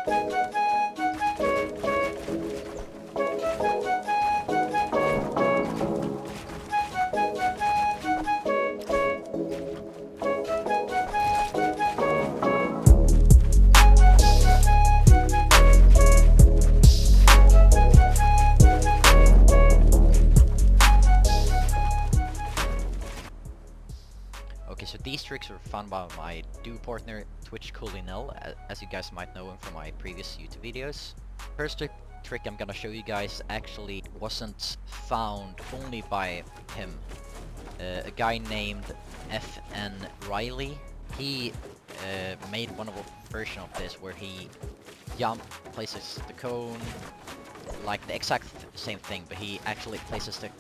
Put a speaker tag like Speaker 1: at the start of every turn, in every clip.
Speaker 1: Okay, so these tricks were found by my duo partner Twitch Culinel, as you guys might know him from my previous YouTube videos. First trick I'm gonna show you guys actually wasn't found only by him. A guy named FN Riley, he made one of a version of this where he places the cone, like the exact same thing, but he actually places the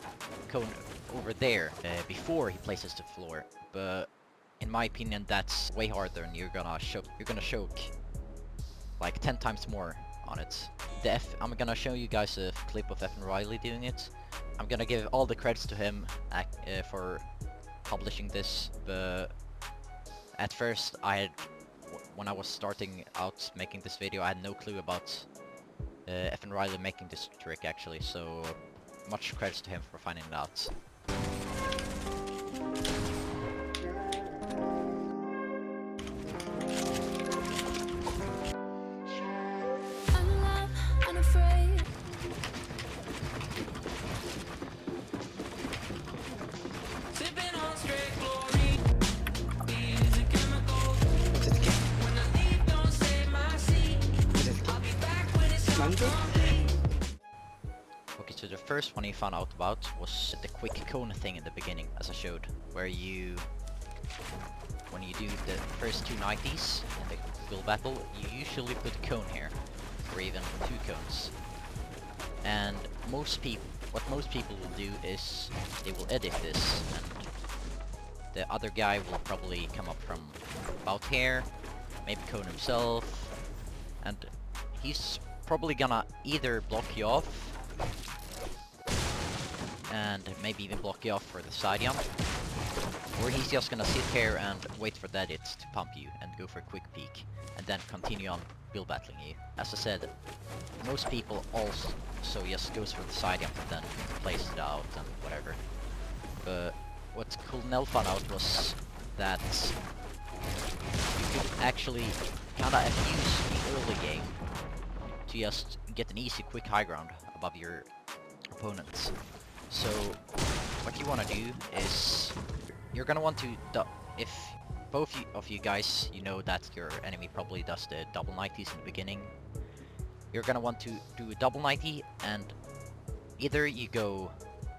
Speaker 1: cone over there before he places the floor. But in my opinion, that's way harder, and you're gonna choke like 10 times more on it. I'm gonna show you guys a clip of FN Riley doing it. I'm gonna give all the credits to him for publishing this, but at first when I was starting out making this video, I had no clue about FN Riley making this trick actually, so much credits to him for finding it out. Okay, so the first one you found out about was the quick cone thing in the beginning, as I showed, where when you do the first 2 90s in the build battle, you usually put a cone here, or even 2 cones. And what most people will do is they will edit this, and the other guy will probably come up from about here, maybe cone himself, and he's probably gonna either block you off, and maybe even block you off for the side jump, or he's just gonna sit here and wait for the edit to pump you and go for a quick peek, and then continue on build battling you. As I said, most people also just goes for the side jump and then plays it out and whatever. But what Culinel found out was that you could actually kinda abuse the early game to just get an easy quick high ground above your opponents. So what you want to do is you're gonna want to if both of you guys, you know that your enemy probably does the double 90s in the beginning, you're gonna want to do a double 90, and either you go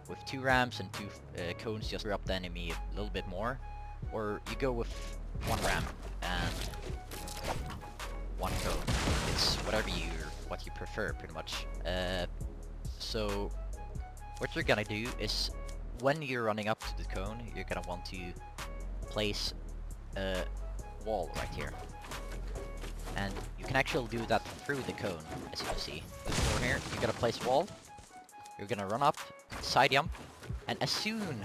Speaker 1: with 2 ramps and 2 cones just to up the enemy a little bit more, or you go with 1 ramp and 1 cone. It's what you prefer, pretty much. So what you're gonna do is, when you're running up to the cone, you're gonna want to place a wall right here. And you can actually do that through the cone, as you can see. This floor here, you're gonna place wall, you're gonna run up, side jump, and as soon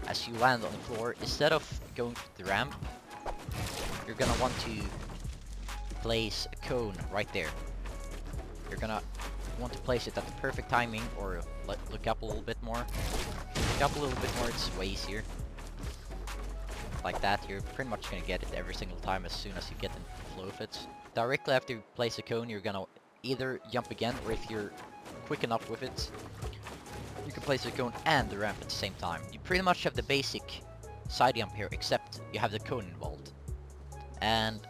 Speaker 1: as you land on the floor, instead of going to the ramp, you're gonna want to place a cone right there. You're gonna want to place it at the perfect timing, or look up a little bit more. If you look up a little bit more, it's way easier. Like that, you're pretty much gonna get it every single time as soon as you get in the flow of it. Directly after you place a cone, you're gonna either jump again, or if you're quick enough with it, you can place a cone and the ramp at the same time. You pretty much have the basic side jump here, except you have the cone involved. And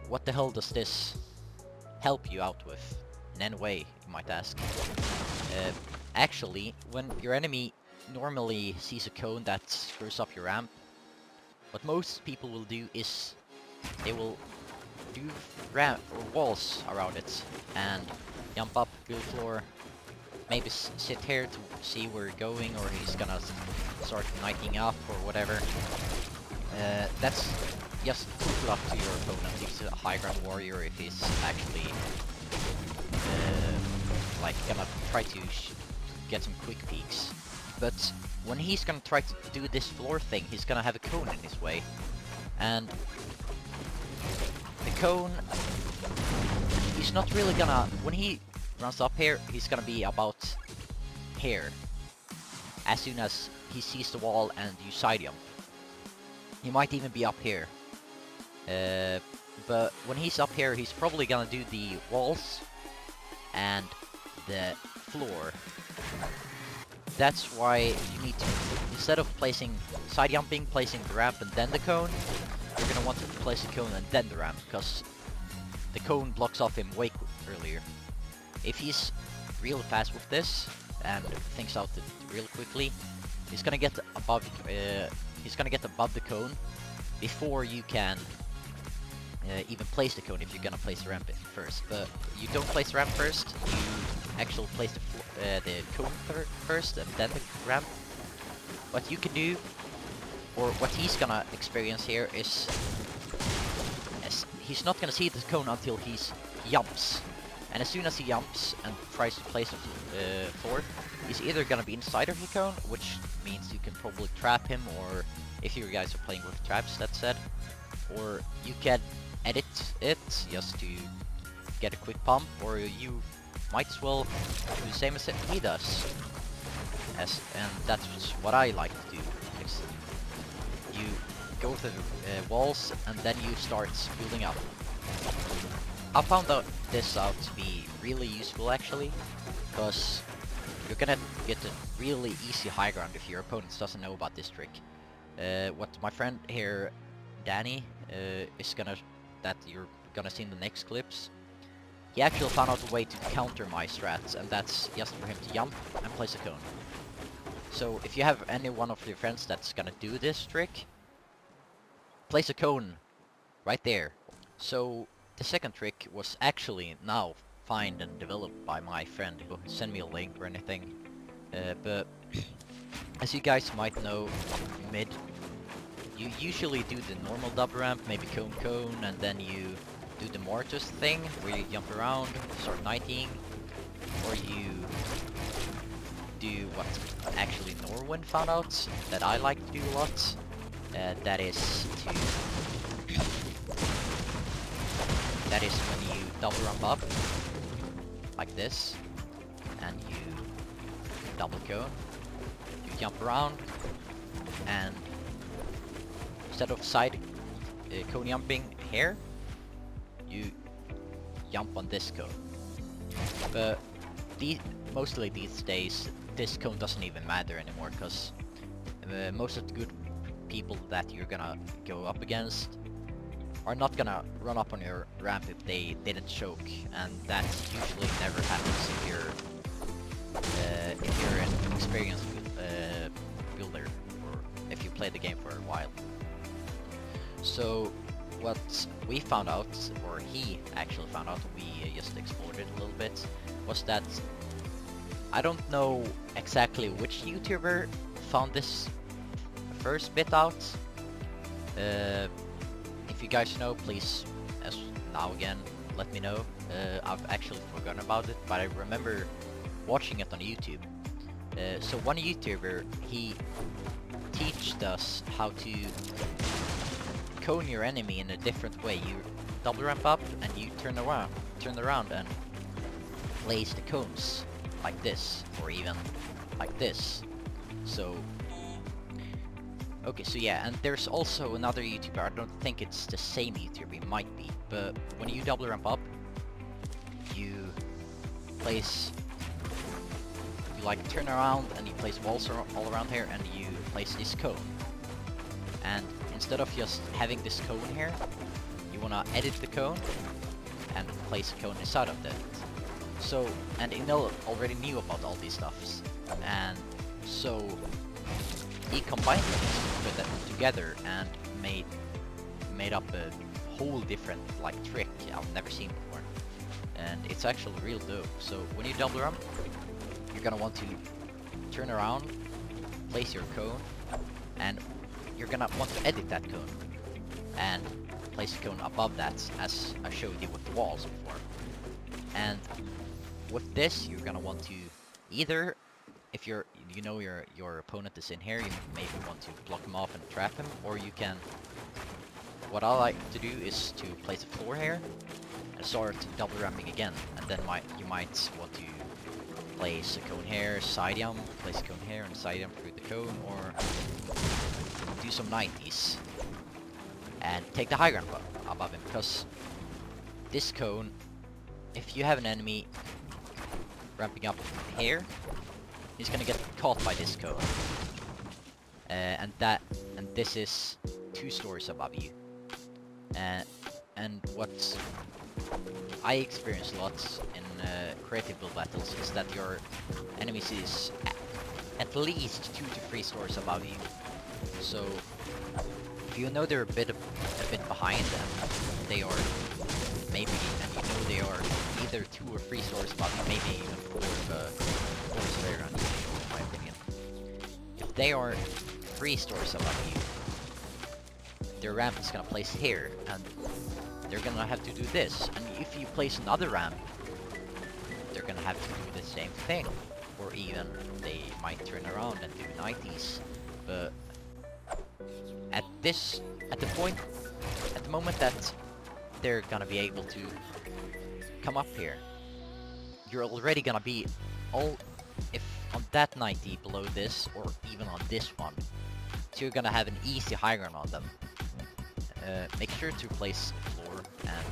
Speaker 1: what the hell does this help you out with? In any way, you might ask. Actually, when your enemy normally sees a cone that screws up your ramp, what most people will do is they will do ramp or walls around it and jump up, build floor, maybe sit here to see where you're going, or he's gonna start knighting up or whatever. That's just too up to your opponent. He's a high ground warrior if he's actually like gonna try to get some quick peeks. But when he's gonna try to do this floor thing, he's gonna have a cone in his way, and the cone he's not really gonna... When he runs up here, he's gonna be about here. As soon as he sees the wall and you side jump. He might even be up here. But when he's up here, he's probably gonna do the walls and the floor. That's why you need to, instead of placing side jumping, placing the ramp and then the cone, you're gonna want to place the cone and then the ramp, because the cone blocks off him way earlier. If he's real fast with this and thinks out it real quickly, he's gonna get above the cone before you can even place the cone, if you're gonna place the ramp first. But you don't place the ramp first, you actually place the cone first and then the ramp. What you can do, or what he's gonna experience here, is he's not gonna see the cone until he jumps. And as soon as he jumps and tries to place the floor, he's either gonna be inside of the cone, which means you can probably trap him, or if you guys are playing with traps, that said, or you can edit it just to get a quick pump, or you might as well do the same as he does. And that's what I like to do. You go to the walls and then you start building up. I found this out to be really useful actually, because you're gonna get a really easy high ground if your opponent doesn't know about this trick. What my friend here, Danny, that you're gonna see in the next clips, he actually found out a way to counter my strats, and that's just for him to jump and place a cone. So if you have any one of your friends that's gonna do this trick, place a cone right there. So the second trick was actually now found and developed by my friend, who send me a link or anything. But as you guys might know, mid, you usually do the normal double ramp, maybe cone, and then you do the mortis thing, where you jump around, start knighting, or you do what actually Norwin found out that I like to do a lot. That is when you double ramp up like this, and you double cone, you jump around, and instead of side cone jumping here, you jump on this cone. But mostly these days, this cone doesn't even matter anymore, because most of the good people that you're gonna go up against are not gonna run up on your ramp if they didn't choke, and that usually never happens if you're an experienced builder, or if you play the game for a while. So what we found out, or he actually found out, we just explored it a little bit, was that I don't know exactly which YouTuber found this first bit out. If you guys know, please, as now again, let me know. I've actually forgotten about it, but I remember watching it on YouTube. So one YouTuber, he teached us how to cone your enemy in a different way. You double ramp up and you turn around and place the cones like this, or even like this. So okay, so yeah, and there's also another YouTuber, I don't think it's the same YouTuber, it might be, but when you double ramp up, you like turn around and you place walls all around here, and you place this cone. And instead of just having this cone here, you wanna edit the cone and place a cone inside of that. So, and Inel already knew about all these stuffs, and so he combined them together and made up a whole different like trick I've never seen before, and it's actually real dope. So when you double ramp, you're gonna want to turn around, place your cone, and you're gonna want to edit that cone and place the cone above that, as I showed you with the walls before. And with this, you're gonna want to either, if you know your opponent is in here, you maybe want to block him off and trap him, or you can, what I like to do is to place a floor here, and start double ramping again, and then you might want to place a cone here, side jump, place a cone here and side jump through the cone, or do some 90s and take the high ground above him, because this cone, if you have an enemy ramping up here, he's gonna get caught by this cone, and this is 2 stories above you, and what I experience lots in creative build battles is that your enemies is at least 2 to 3 stories above you. So if you know they're a bit behind them, they are maybe, and you know they are either 2 or 3 stories above you, maybe even 4 stories later on, in my opinion. If they are 3 stories above you, their ramp is gonna place here, and they're gonna have to do this. And if you place another ramp, they're gonna have to do the same thing, or even they might turn around and do 90s. But at the moment that they're gonna be able to come up here, you're already gonna be if on that 90 below this, or even on this one, so you're gonna have an easy high ground on them. Make sure to place floor and,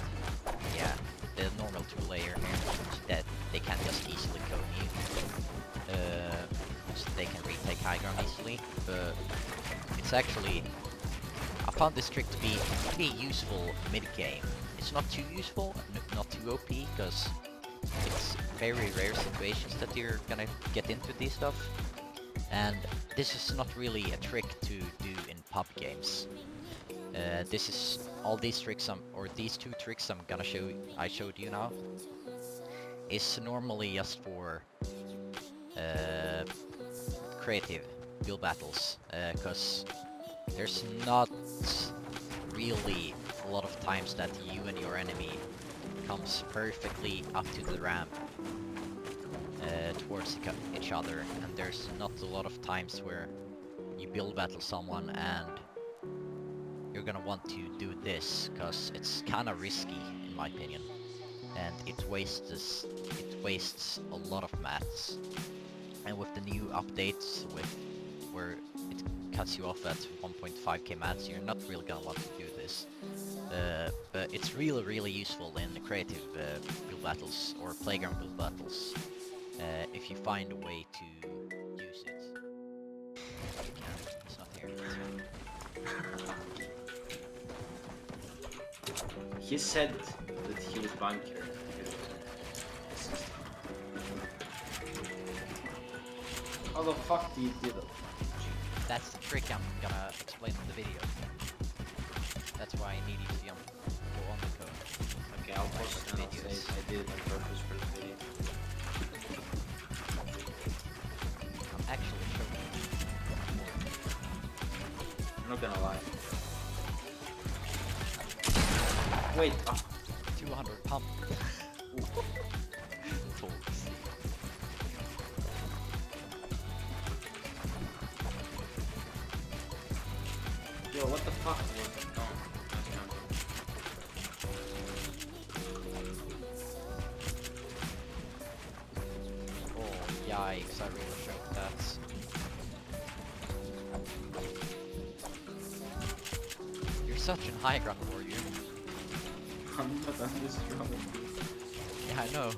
Speaker 1: yeah, the normal 2-layer here, so that they can't just easily cone you, so they can retake high ground easily. But it's actually, I found this trick to be pretty useful mid-game. It's not too useful, not too OP, because it's very rare situations that you're gonna get into these stuff, and this is not really a trick to do in pub games. This is all these tricks, or these 2 tricks I showed you now, is normally just for creative build battles, because there's not really a lot of times that you and your enemy comes perfectly up to the ramp towards each other, and there's not a lot of times where you build battle someone and you're gonna want to do this, because it's kinda risky in my opinion, and it wastes a lot of mats. And with the new updates, where it cuts you off at 1.5k mats, you're not really gonna want to do this. But it's really useful in creative build battles or playground build battles, if you find a way to use it. It's not here.
Speaker 2: He said that he would bunker. How the fuck do you do that?
Speaker 1: That's the trick I'm gonna explain in the video. That's why I need you to go on the code.
Speaker 2: Okay, I'll post it and I'll say I did it on purpose for the video.
Speaker 1: I'm actually showing you.
Speaker 2: I'm not gonna lie. Wait,
Speaker 1: 200 pump. Folks.
Speaker 2: Yo, what the fuck?
Speaker 1: Oh, yikes, I really choked that. You're such a high ground warrior.
Speaker 2: I'm just struggling.
Speaker 1: Yeah, I know.